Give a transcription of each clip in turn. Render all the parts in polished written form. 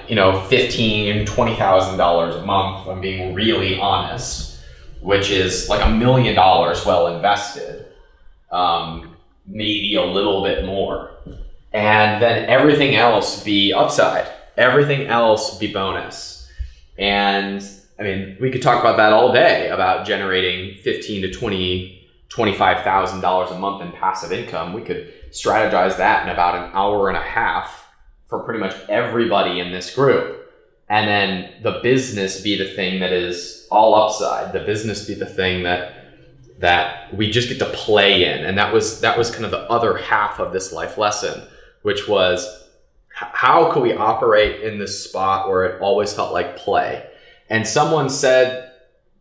you know, $15,000, $20,000 a month, if I'm being really honest, which is like $1 million well invested, maybe a little bit more. And then everything else be upside, everything else be bonus. And I mean, we could talk about that all day, about generating $15,000 to $25,000 a month in passive income. We could strategize that in about an hour and a half for pretty much everybody in this group. And then the business be the thing that is all upside. The business be the thing that we just get to play in. And that was kind of the other half of this life lesson, which was how could we operate in this spot where it always felt like play? And someone said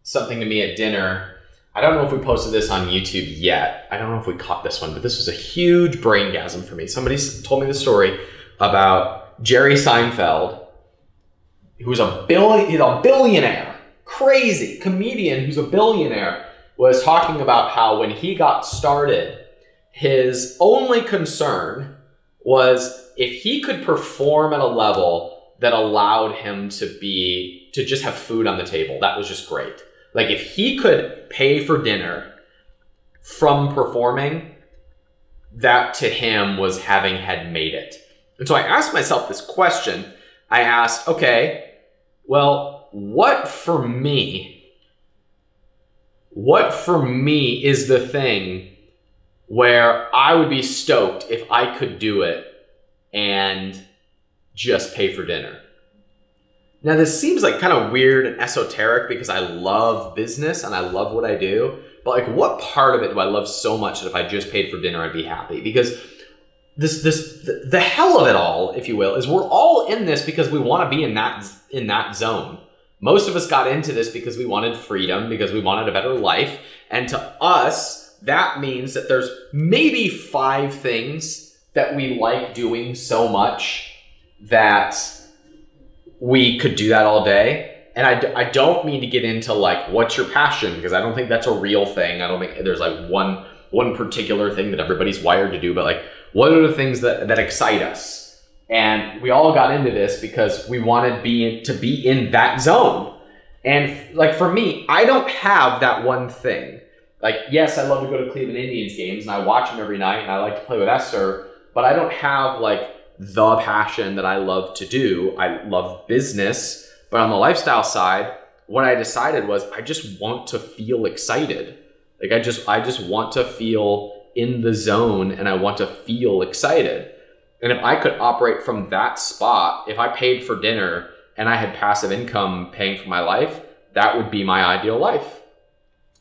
something to me at dinner. I don't know if we posted this on YouTube yet. I don't know if we caught this one, but this was a huge braingasm for me. Somebody told me the story about Jerry Seinfeld, who's a billionaire, crazy comedian who's a billionaire, was talking about how when he got started, his only concern was if he could perform at a level that allowed him to just have food on the table. That was just great. Like if he could pay for dinner from performing, that to him was having had made it. And so I asked myself this question. I asked, okay, well, what for me is the thing where I would be stoked if I could do it and just pay for dinner? Now, this seems like kind of weird and esoteric because I love business and I love what I do. But like, what part of it do I love so much that if I just paid for dinner, I'd be happy? Because the hell of it all, if you will, is we're all in this because we want to be in that zone. Most of us got into this because we wanted freedom, because we wanted a better life. And to us, that means that there's maybe 5 things that we like doing so much that we could do that all day. And I don't mean to get into like, what's your passion? Because I don't think that's a real thing. I don't think there's like one particular thing that everybody's wired to do, but like, what are the things that excite us? And we all got into this because we wanted to be in that zone. And like for me, I don't have that one thing. Like, yes, I love to go to Cleveland Indians games and I watch them every night and I like to play with Esther, but I don't have like the passion that I love to do. I love business, but on the lifestyle side, what I decided was I just want to feel excited. Like I just want to feel in the zone and I want to feel excited. And if I could operate from that spot, if I paid for dinner and I had passive income paying for my life, that would be my ideal life.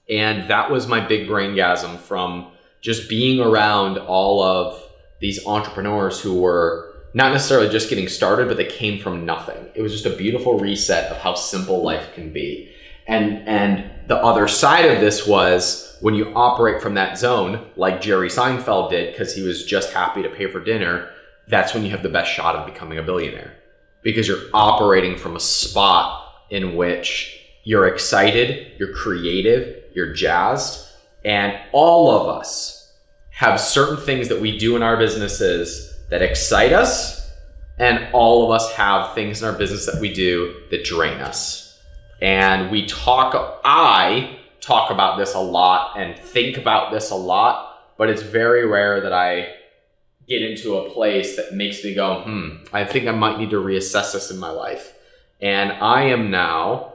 And that was my big braingasm from just being around all of these entrepreneurs who were not necessarily just getting started, but they came from nothing. It was just a beautiful reset of how simple life can be. And the other side of this was when you operate from that zone, like Jerry Seinfeld did, because he was just happy to pay for dinner, that's when you have the best shot of becoming a billionaire. Because you're operating from a spot in which you're excited, you're creative, you're jazzed, and all of us have certain things that we do in our businesses that excite us, and all of us have things in our business that we do that drain us. And I talk about this a lot and think about this a lot, but it's very rare that I get into a place that makes me go, I think I might need to reassess this in my life. And I am now,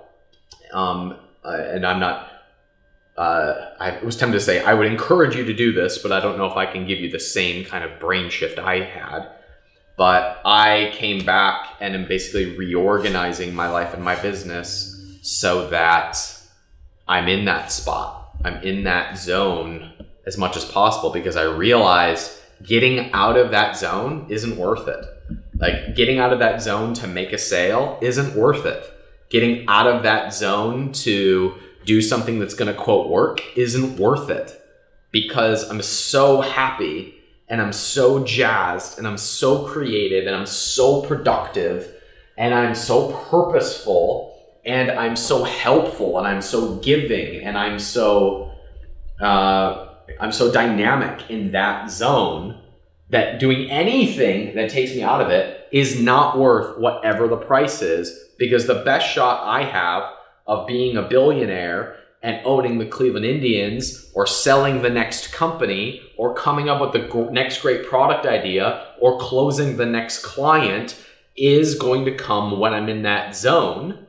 and I'm not, I was tempted to say, I would encourage you to do this, but I don't know if I can give you the same kind of brain shift I had. But I came back and am basically reorganizing my life and my business so that I'm in that spot. I'm in that zone as much as possible because I realize getting out of that zone isn't worth it. Like getting out of that zone to make a sale isn't worth it. Getting out of that zone to do something that's going to quote work isn't worth it because I'm so happy and I'm so jazzed and I'm so creative and I'm so productive and I'm so purposeful and I'm so helpful and I'm so giving and I'm so dynamic in that zone that doing anything that takes me out of it is not worth whatever the price is, because the best shot I have of being a billionaire and owning the Cleveland Indians, or selling the next company, or coming up with the next great product idea, or closing the next client is going to come when I'm in that zone.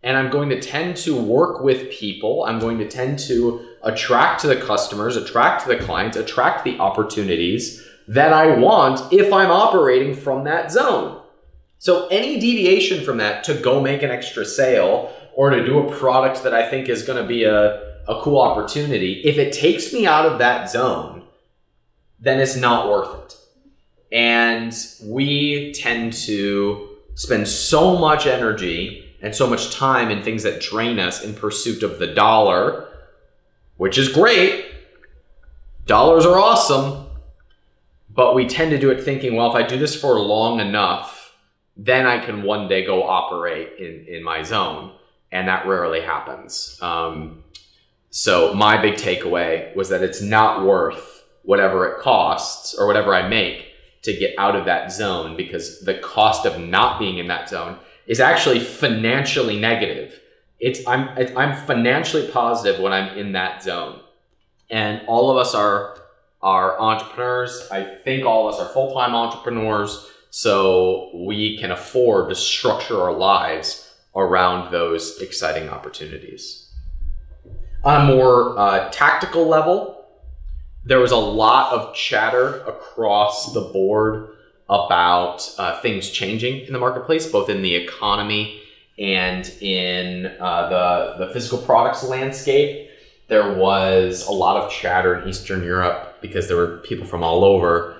And I'm going to tend to work with people. I'm going to tend to attract the customers, attract the clients, attract the opportunities that I want if I'm operating from that zone. So any deviation from that to go make an extra sale or to do a product that I think is going to be a cool opportunity, if it takes me out of that zone, then it's not worth it. And we tend to spend so much energy and so much time in things that drain us in pursuit of the dollar, which is great. Dollars are awesome. But we tend to do it thinking, well, if I do this for long enough, then I can one day go operate in my zone. And that rarely happens. So my big takeaway was that it's not worth whatever it costs or whatever I make to get out of that zone, because the cost of not being in that zone is actually financially negative. I'm financially positive when I'm in that zone. And all of us are entrepreneurs. I think all of us are full-time entrepreneurs, so we can afford to structure our lives around those exciting opportunities. On a more tactical level, there was a lot of chatter across the board about things changing in the marketplace, both in the economy and in the physical products landscape. There was a lot of chatter in Eastern Europe because there were people from all over.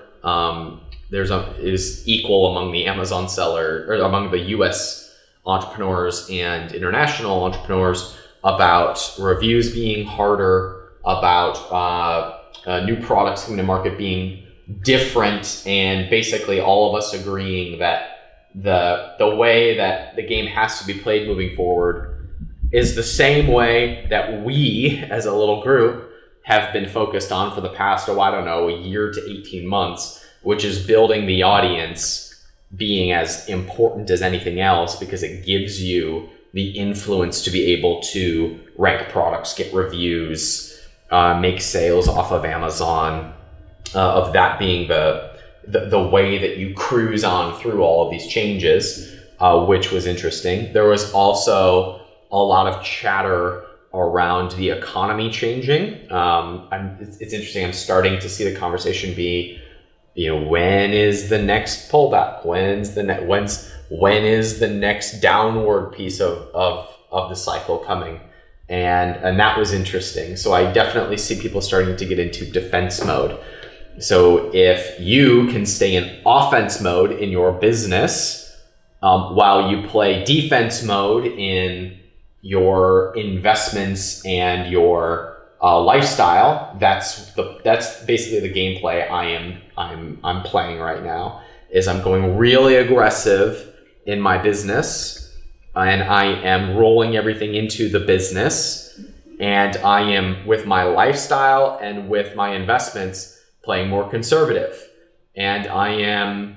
It is equal among the Amazon seller, or among the US entrepreneurs and international entrepreneurs, about reviews being harder, about new products coming to market being different, and basically all of us agreeing that the way that the game has to be played moving forward is the same way that we as a little group have been focused on for the past, I don't know, a year to 18 months, which is building the audience being as important as anything else, because it gives you the influence to be able to rank products, get reviews, make sales off of Amazon, of that being the way that you cruise on through all of these changes, which was interesting. There was also a lot of chatter around the economy changing. It's interesting. I'm starting to see the conversation be, when is the next pullback? When is the next downward piece of the cycle coming? And that was interesting. So I definitely see people starting to get into defense mode. So if you can stay in offense mode in your business, while you play defense mode in your investments and your lifestyle, that's basically the gameplay I'm playing right now. Is I'm going really aggressive in my business, and I am rolling everything into the business, and I am, with my lifestyle and with my investments, playing more conservative. And I am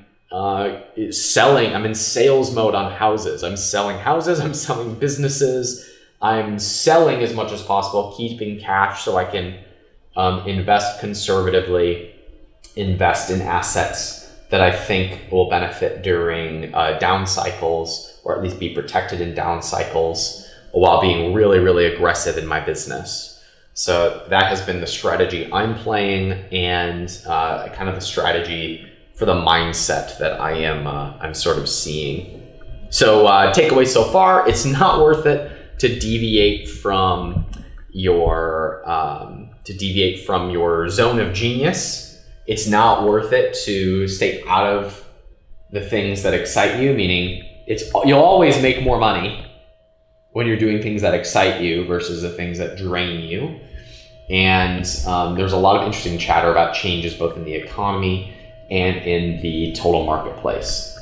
selling. I'm in sales mode on houses. I'm selling houses. I'm selling businesses. I'm selling as much as possible, keeping cash so I can invest conservatively, invest in assets that I think will benefit during down cycles, or at least be protected in down cycles, while being really, really aggressive in my business. So that has been the strategy I'm playing, and kind of the strategy for the mindset that I'm sort of seeing. So takeaway so far: it's not worth it to deviate from your zone of genius. It's not worth it to stay out of the things that excite you, meaning you'll always make more money when you're doing things that excite you versus the things that drain you. And there's a lot of interesting chatter about changes both in the economy and in the total marketplace.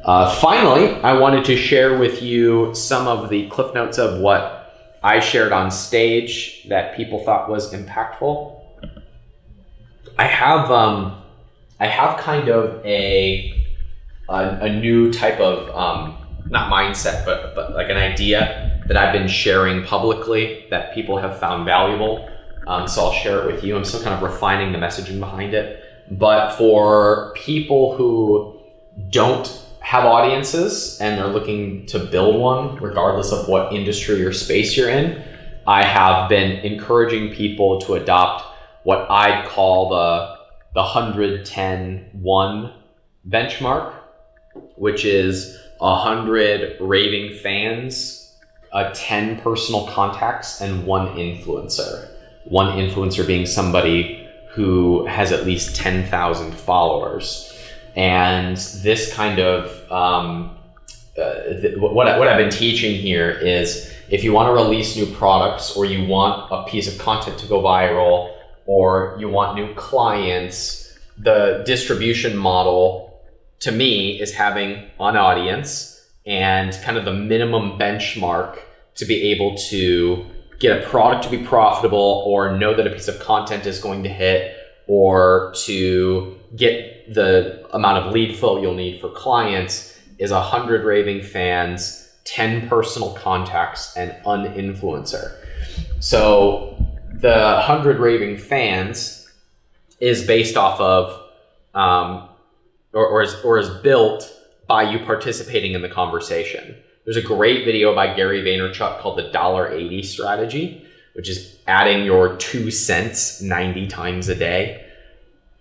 Finally, I wanted to share with you some of the cliff notes of what I shared on stage that people thought was impactful. I have I have kind of a new type of, not mindset, but like an idea that I've been sharing publicly that people have found valuable. So I'll share it with you. I'm still kind of refining the messaging behind it. But for people who don't have audiences and they're looking to build one, regardless of what industry or space you're in, I have been encouraging people to adopt what I'd call the 110-1 benchmark, which is 100 raving fans, 10 personal contacts, and 1 influencer. 1 influencer being somebody who has at least 10,000 followers. And this kind of, what I've been teaching here is if you want to release new products, or you want a piece of content to go viral, or you want new clients, the distribution model to me is having an audience and kind of the minimum benchmark to be able to get a product to be profitable, or know that a piece of content is going to hit, or to get the amount of lead flow you'll need for clients, is 100 raving fans, 10 personal contacts, and an influencer. So the 100 raving fans is based off of, or is built by you participating in the conversation. There's a great video by Gary Vaynerchuk called the $1.80 strategy, which is adding your 2 cents 90 times a day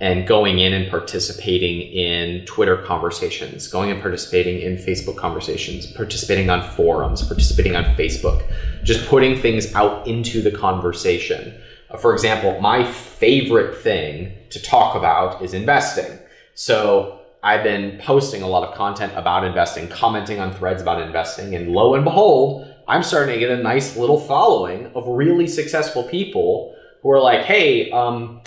and going in and participating in Twitter conversations, going and participating in Facebook conversations, participating on forums, participating on Facebook, just putting things out into the conversation. For example, my favorite thing to talk about is investing. So I've been posting a lot of content about investing, commenting on threads about investing, and lo and behold, I'm starting to get a nice little following of really successful people who are like, hey,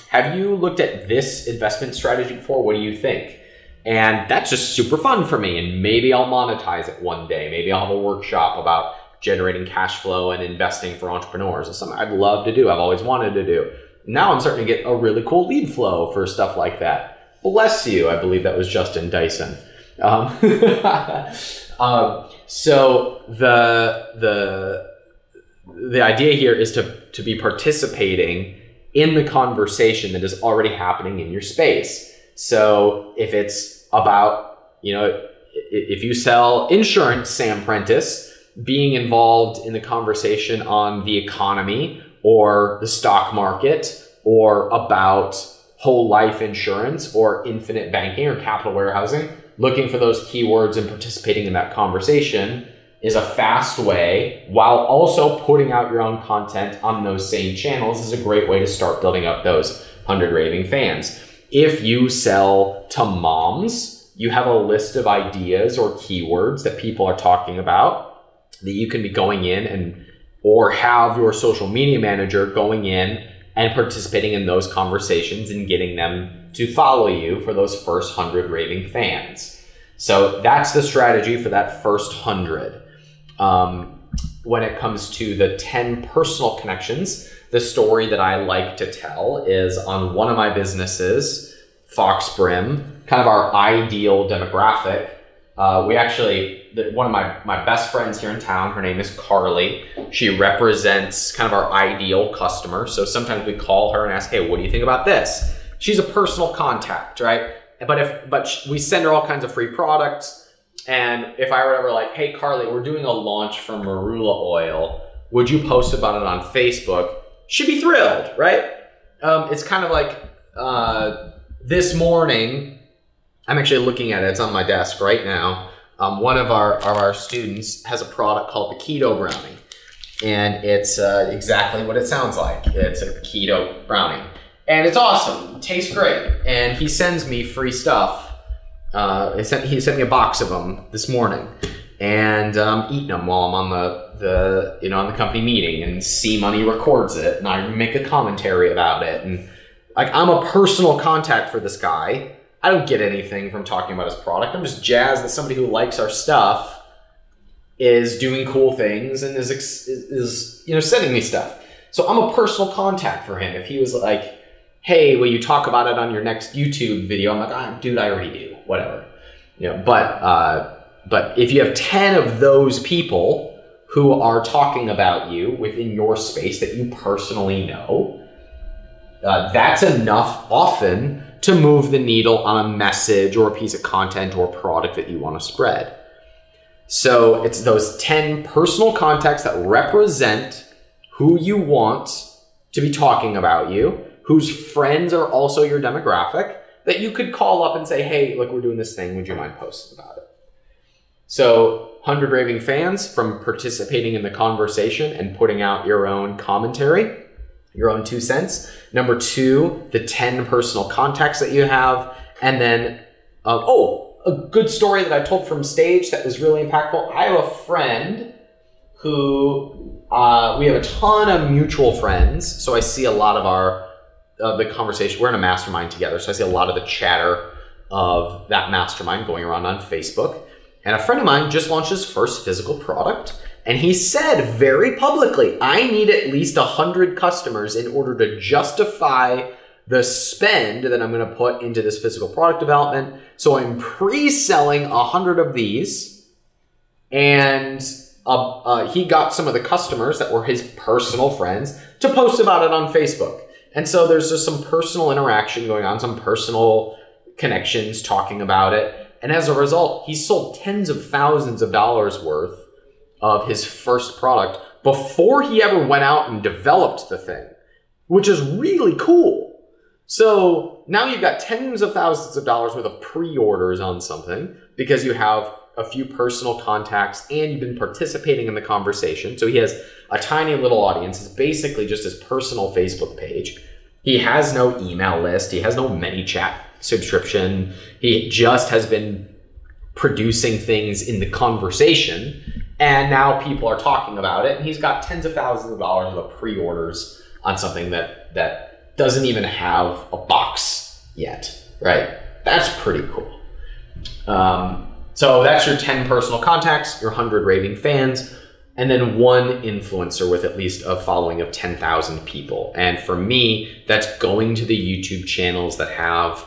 have you looked at this investment strategy before? What do you think? And that's just super fun for me. And maybe I'll monetize it one day. Maybe I'll have a workshop about generating cash flow and investing for entrepreneurs. It's something I'd love to do. I've always wanted to do. Now I'm starting to get a really cool lead flow for stuff like that. Bless you. I believe that was Justin Dyson. So the idea here is to be participating in the conversation that is already happening in your space. So if it's about, if you sell insurance, Sam Prentice, being involved in the conversation on the economy or the stock market, or about whole life insurance or infinite banking or capital warehousing, looking for those keywords and participating in that conversation is a fast way, while also putting out your own content on those same channels, is a great way to start building up those 100 raving fans. If you sell to moms, you have a list of ideas or keywords that people are talking about that you can be going in or have your social media manager going in and participating in those conversations and getting them to follow you for those first 100 raving fans. So that's the strategy for that first 100. When it comes to the 10 personal connections, the story that I like to tell is on one of my businesses, Fox Brim, kind of our ideal demographic. One of my best friends here in town, her name is Carly. She represents kind of our ideal customer. So sometimes we call her and ask, hey, what do you think about this? She's a personal contact, right? But we send her all kinds of free products. And if I were ever like, hey, Carly, we're doing a launch for marula oil, would you post about it on Facebook? She'd be thrilled, right? It's kind of like this morning, I'm actually looking at it. It's on my desk right now. One of our students has a product called the Keto Brownie, and it's exactly what it sounds like. It's a keto brownie, and it's awesome. It tastes great, and he sends me free stuff. He sent me a box of them this morning, and I'm eating them while I'm on the company meeting, and C Money records it, and I make a commentary about it, and like I'm a personal contact for this guy. I don't get anything from talking about his product. I'm just jazzed that somebody who likes our stuff is doing cool things and is sending me stuff. So I'm a personal contact for him. If he was like, hey, will you talk about it on your next YouTube video? I'm like, dude, I already do, whatever. But if you have 10 of those people who are talking about you within your space that you personally know, that's enough often to move the needle on a message or a piece of content or product that you want to spread. So it's those 10 personal contacts that represent who you want to be talking about you, whose friends are also your demographic, that you could call up and say, hey, look, we're doing this thing. Would you mind posting about it? So 100 raving fans from participating in the conversation and putting out your own commentary, your own 2 cents. Number 2, the 10 personal contacts that you have. And then, a good story that I told from stage that was really impactful. I have a friend who, we have a ton of mutual friends. So I see a lot of the conversation. We're in a mastermind together. So I see a lot of the chatter of that mastermind going around on Facebook. And a friend of mine just launched his first physical product. And he said very publicly, I need at least 100 customers in order to justify the spend that I'm going to put into this physical product development. So I'm pre-selling 100 of these. And he got some of the customers that were his personal friends to post about it on Facebook. And so there's just some personal interaction going on, some personal connections talking about it. And as a result, he sold tens of thousands of dollars worth of his first product before he ever went out and developed the thing, which is really cool. So now you've got tens of thousands of dollars worth of pre-orders on something because you have a few personal contacts and you've been participating in the conversation. So he has a tiny little audience. It's basically just his personal Facebook page. He has no email list. He has no ManyChat subscription. He just has been producing things in the conversation, and now people are talking about it, and he's got tens of thousands of dollars of pre-orders on something that doesn't even have a box yet, right? That's pretty cool. So that's your 10 personal contacts, your 100 raving fans, and then 1 influencer with at least a following of 10,000 people. And for me, that's going to the YouTube channels that have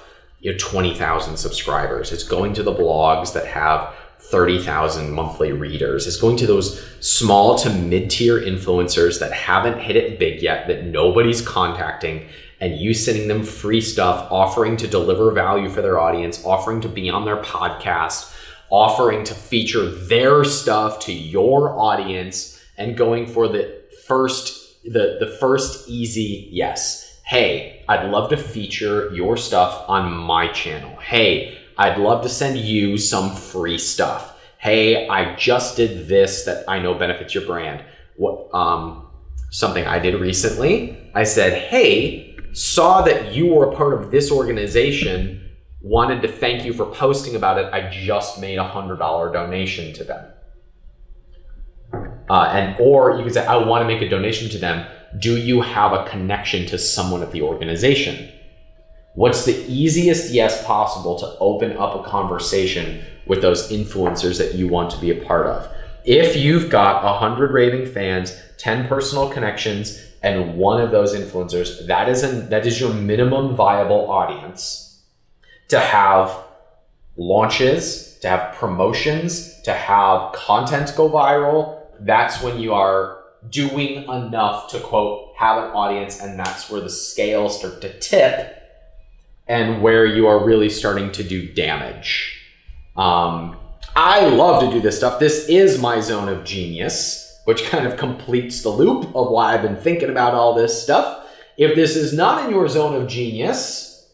20,000 subscribers. It's going to the blogs that have 30,000 monthly readers. It's going to those small to mid-tier influencers that haven't hit it big yet, that nobody's contacting, and you sending them free stuff, offering to deliver value for their audience, offering to be on their podcast, offering to feature their stuff to your audience, and going for the first easy yes. Hey, I'd love to feature your stuff on my channel. Hey, I'd love to send you some free stuff. Hey, I just did this that I know benefits your brand. Something I did recently, I said, hey, saw that you were a part of this organization, wanted to thank you for posting about it. I just made a $100 donation to them. Or you could say, I want to make a donation to them. Do you have a connection to someone at the organization? What's the easiest yes possible to open up a conversation with those influencers that you want to be a part of? If you've got 100 raving fans, 10 personal connections, and 1 of those influencers, that is your minimum viable audience to have launches, to have promotions, to have content go viral. That's when you are doing enough to, quote, have an audience, and that's where the scales start to tip and where you are really starting to do damage. I love to do this stuff. This is my zone of genius, which kind of completes the loop of why I've been thinking about all this stuff. If this is not in your zone of genius,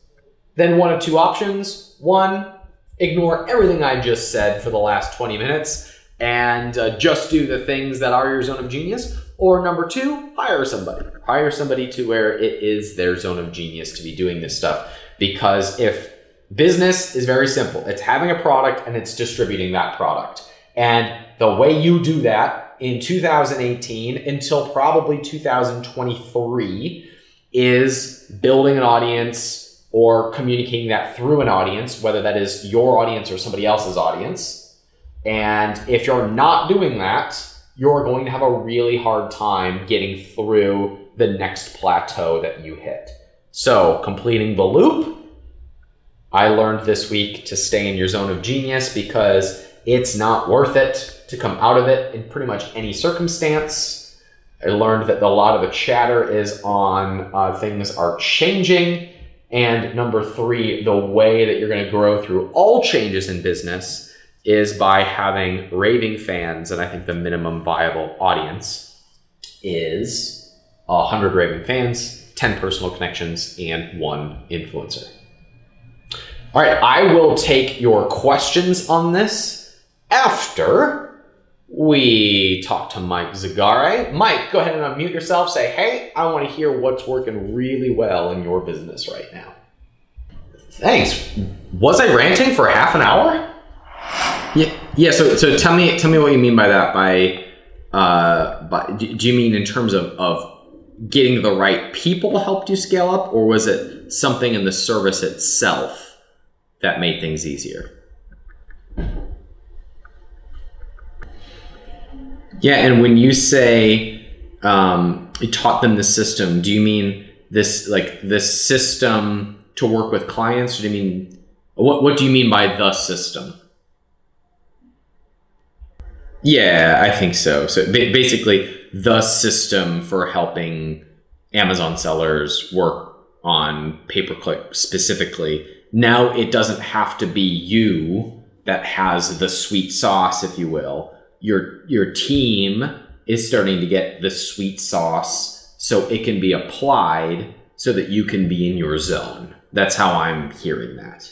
then one of 2 options. 1, ignore everything I just said for the last 20 minutes and just do the things that are your zone of genius. Or number 2, hire somebody. Hire somebody to where it is their zone of genius to be doing this stuff. Because if business is very simple, it's having a product and it's distributing that product. And the way you do that in 2018 until probably 2023 is building an audience or communicating that through an audience, whether that is your audience or somebody else's audience. And if you're not doing that, you're going to have a really hard time getting through the next plateau that you hit. So completing the loop, I learned this week to stay in your zone of genius because it's not worth it to come out of it in pretty much any circumstance. I learned that a lot of the chatter is on things are changing. And number 3, the way that you're going to grow through all changes in business is by having raving fans. And I think the minimum viable audience is 100 raving fans, 10 personal connections, and 1 influencer. All right, I will take your questions on this after we talk to Mike Zagare. Mike, go ahead and unmute yourself. Say, hey, I want to hear what's working really well in your business right now. Thanks. Was I ranting for half an hour? Yeah. So tell me what you mean by that. Do you mean in terms of getting the right people helped you scale up, or was it something in the service itself that made things easier? Yeah, and when you say you taught them the system, do you mean this system to work with clients, or do you mean what do you mean by the system? Yeah, I think so. So basically, the system for helping Amazon sellers work on pay-per-click specifically. Now it doesn't have to be you that has the sweet sauce, if you will. Your team is starting to get the sweet sauce so it can be applied so that you can be in your zone. That's how I'm hearing that.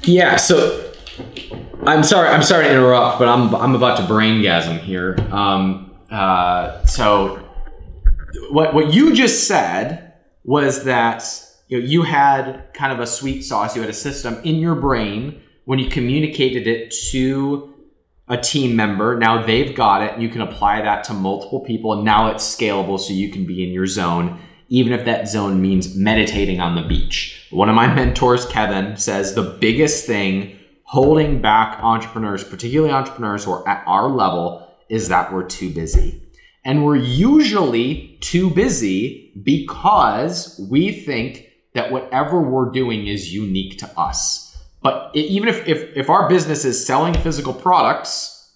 Yeah, so I'm sorry to interrupt, but I'm about to braingasm here. So what you just said was that you had kind of a sweet sauce, you had a system in your brain when you communicated it to a team member. Now they've got it, and you can apply that to multiple people, and now it's scalable so you can be in your zone, even if that zone means meditating on the beach. One of my mentors, Kevin, says the biggest thing holding back entrepreneurs, particularly entrepreneurs who are at our level, is that we're too busy. And we're usually too busy because we think that whatever we're doing is unique to us. But even if our business is selling physical products,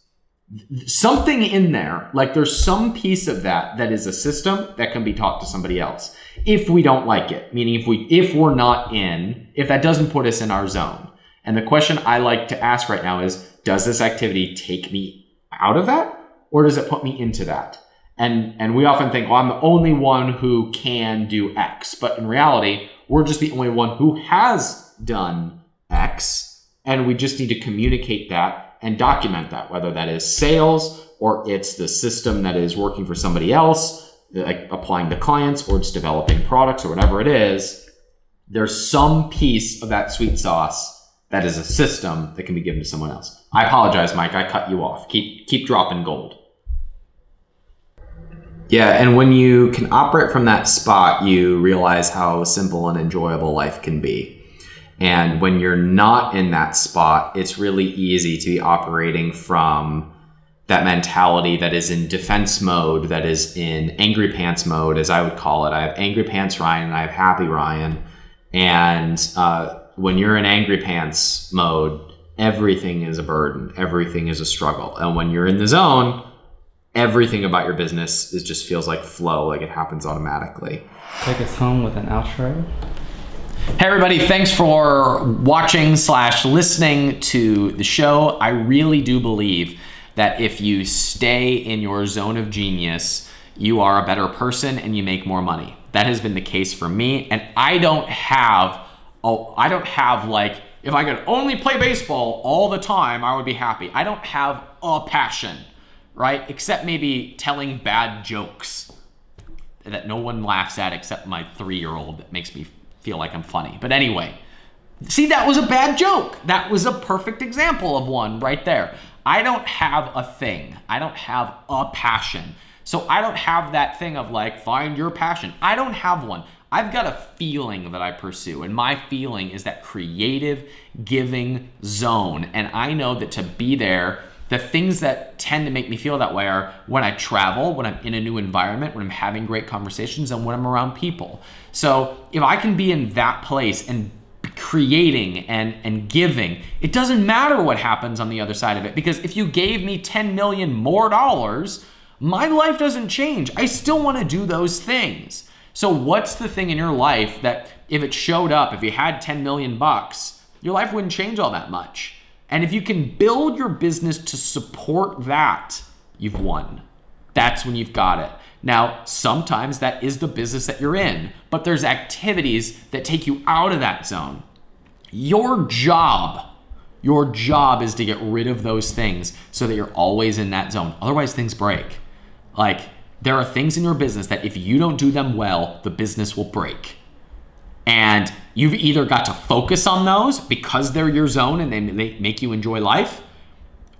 something in there, like there's some piece of that is a system that can be taught to somebody else. If we don't like it, meaning if we're not in, if that doesn't put us in our zone. And the question I like to ask right now is, does this activity take me out of that, or does it put me into that? And we often think, well, I'm the only one who can do X. But in reality, we're just the only one who has done X. And we just need to communicate that and document that, whether that is sales or it's the system that is working for somebody else, like applying to clients, or it's developing products or whatever it is. There's some piece of that sweet sauce that is a system that can be given to someone else. I apologize, Mike. I cut you off. Keep dropping gold. Yeah, and when you can operate from that spot, you realize how simple and enjoyable life can be. And when you're not in that spot, it's really easy to be operating from that mentality that is in defense mode, that is in angry pants mode, as I would call it. I have angry pants Ryan and I have happy Ryan. And when you're in angry pants mode, everything is a burden. Everything is a struggle. And when you're in the zone, everything about your business just feels like flow, like it happens automatically. Take us home with an outro. Hey everybody, thanks for watching / listening to the show. I really do believe that if you stay in your zone of genius, you are a better person and you make more money. That has been the case for me. And I don't have like, if I could only play baseball all the time, I would be happy. I don't have a passion, right? Except maybe telling bad jokes that no one laughs at except my 3-year-old that makes me feel like I'm funny. But anyway, see, that was a bad joke. That was a perfect example of one right there. I don't have a thing. I don't have a passion. So I don't have that thing of like, find your passion. I don't have one. I've got a feeling that I pursue, and my feeling is that creative giving zone. And I know that to be there, The things that tend to make me feel that way are when I travel, when I'm in a new environment, when I'm having great conversations, and when I'm around people. So if I can be in that place and creating and giving, it doesn't matter what happens on the other side of it, because if you gave me 10 million more dollars, my life doesn't change. I still want to do those things. So what's the thing in your life that if it showed up, if you had 10 million bucks, your life wouldn't change all that much? And if you can build your business to support that, you've won. That's when you've got it. Now, sometimes that is the business that you're in, but there's activities that take you out of that zone. Your job is to get rid of those things so that you're always in that zone. Otherwise, things break. Like, there are things in your business that if you don't do them well, the business will break. And you've either got to focus on those because they're your zone and they make you enjoy life,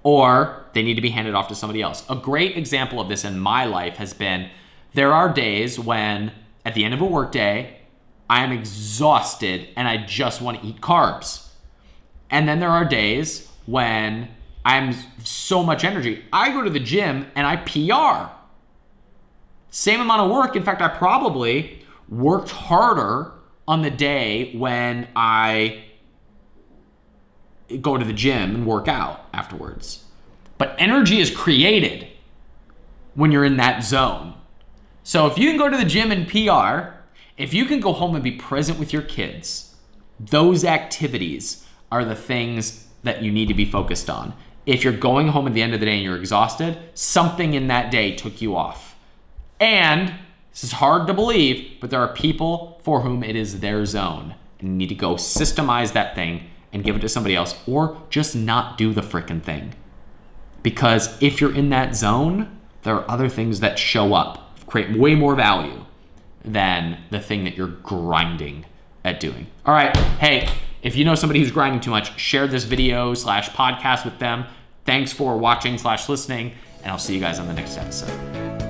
or they need to be handed off to somebody else. A great example of this in my life has been, there are days when at the end of a workday, I am exhausted and I just want to eat carbs. And then there are days when I'm so much energy, I go to the gym and I PR. Same amount of work. In fact, I probably worked harder on the day when I go to the gym and work out afterwards. But energy is created when you're in that zone. So if you can go to the gym and PR, if you can go home and be present with your kids, those activities are the things that you need to be focused on. If you're going home at the end of the day and you're exhausted, something in that day took you off. And this is hard to believe, but there are people for whom it is their zone. And you need to go systemize that thing and give it to somebody else, or just not do the frickin' thing. Because if you're in that zone, there are other things that show up, create way more value than the thing that you're grinding at doing. All right, hey, if you know somebody who's grinding too much, share this video / podcast with them. Thanks for watching / listening, and I'll see you guys on the next episode.